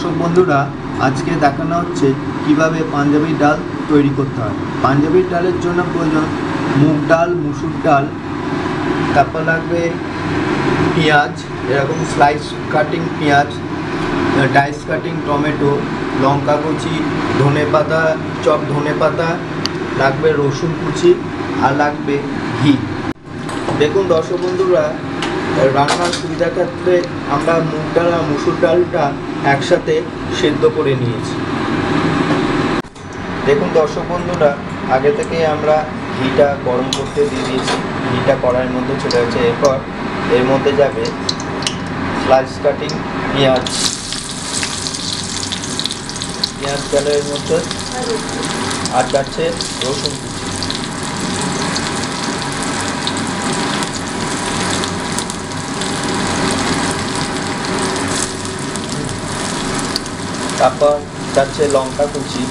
দর্শক বন্ধুরা, আজকে দেখানো হচ্ছে কিভাবে পাঞ্জাবি ডাল তৈরি করতে হয়। পাঞ্জাবি ডালের জন্য প্রয়োজন মুগ ডাল, মুসুর ডাল, তারপর লাগবে পেঁয়াজ, এরকম স্লাইস কাটিং পেঁয়াজ, ডাইস কাটিং টমেটো, লঙ্কা কুচি, ধনে পাতা, চপ ধনে পাতা, লাগবে রসুন কুচি, আর লাগবে ঘি। দেখুন দর্শক বন্ধুরা, রান্নার সুবিধার ক্ষেত্রে আমরা মুগ ডাল আর মুসুর ডালটা একসাথে সেদ্ধ করে নিয়েছি। দেখুন দর্শক বন্ধুরা, আগে থেকে আমরা ঘিটা গরম করতে দিয়ে দিয়েছি। ঘিটা কড়াইয়ের মধ্যে চলে গেছে। এরপর এর মধ্যে যাবে স্লাইস কাটিং পেঁয়াজ, ডালের মধ্যে, আর যাচ্ছে রসুন কুচি। তারপর যাচ্ছে লঙ্কা কুচি,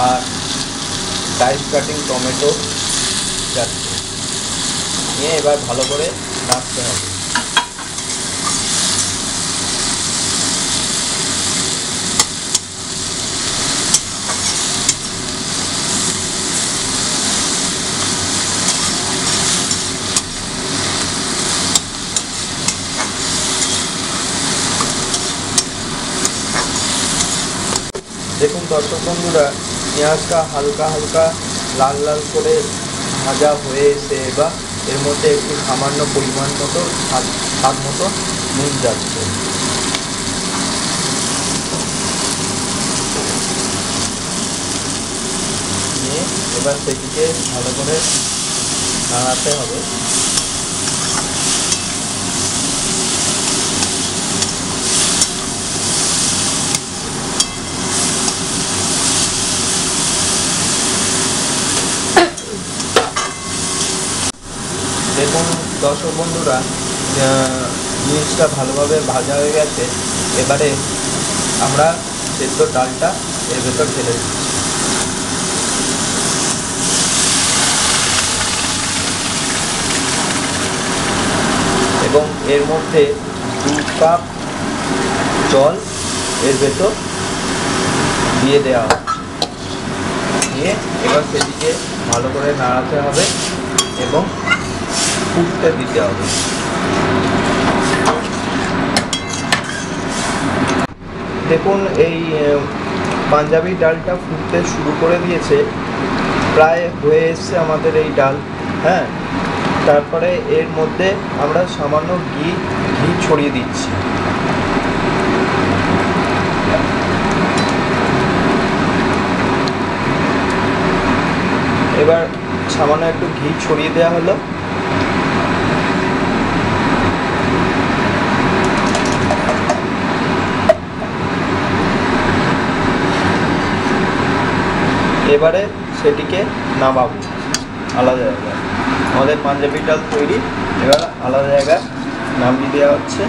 আর ডাইস কাটিং টমেটো যাচ্ছে। নিয়ে এবার ভালো করে নাড়তে হবে। দেখুন দর্শক বন্ধুরা, পেঁয়াজটা হালকা হালকা লাল লাল করে ভাজা হয়ে এসে এবার এর মধ্যে একটু সামান্য পরিমাণ মতো স্বাদ মতো নুন যাচ্ছে। নিয়ে এবার সেটিকে ভালো করে নাড়াতে হবে। দেখুন দর্শক বন্ধুরা, জিনিসটা ভালোভাবে ভাজা হয়ে গেছে। এবারে আমরা সেদ্ধ ডালটা এর ভেতর ঢেলে দিচ্ছি। এবং এর মধ্যে 2 কাপ জল এর ভেতর দিয়ে দেওয়া হচ্ছে। দিয়ে এবার সেটিকে ভালো করে নাড়াতে হবে এবং ফুটতে দিতে হবে। দেখুন এই পাঞ্জাবি ডালটা ফুটতে শুরু করে দিয়েছে, প্রায় হয়ে এসছে আমাদের এই ডাল। হ্যাঁ, তারপরে এর মধ্যে আমরা সামান্য ঘি ছড়িয়ে দিচ্ছি। এবার সামান্য একটু ঘি ছড়িয়ে দেওয়া হলো। এবারে সেটিকে নামাবো আলাদা জায়গায়। আমাদের পাঞ্জাবি ডাল তৈরি। এবার আলাদা জায়গায় নামিয়ে দেওয়া হচ্ছে।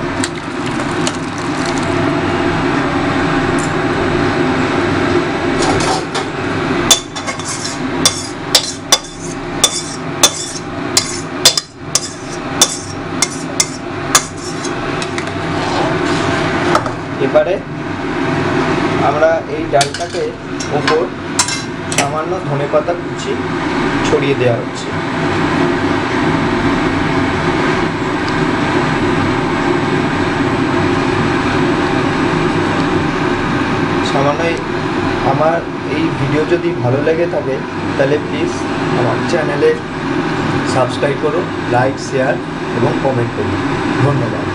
এবারে আমরা এই ডালটাকে ওপর সামান্য ধনেপাতা কুচি ছড়িয়ে দেওয়া হচ্ছে। সামান্য আমার এই ভিডিও যদি ভালো লেগে থাকে তাহলে প্লিজ আমার চ্যানেলে সাবস্ক্রাইব করুন, লাইক, শেয়ার এবং কমেন্ট করুন। ধন্যবাদ।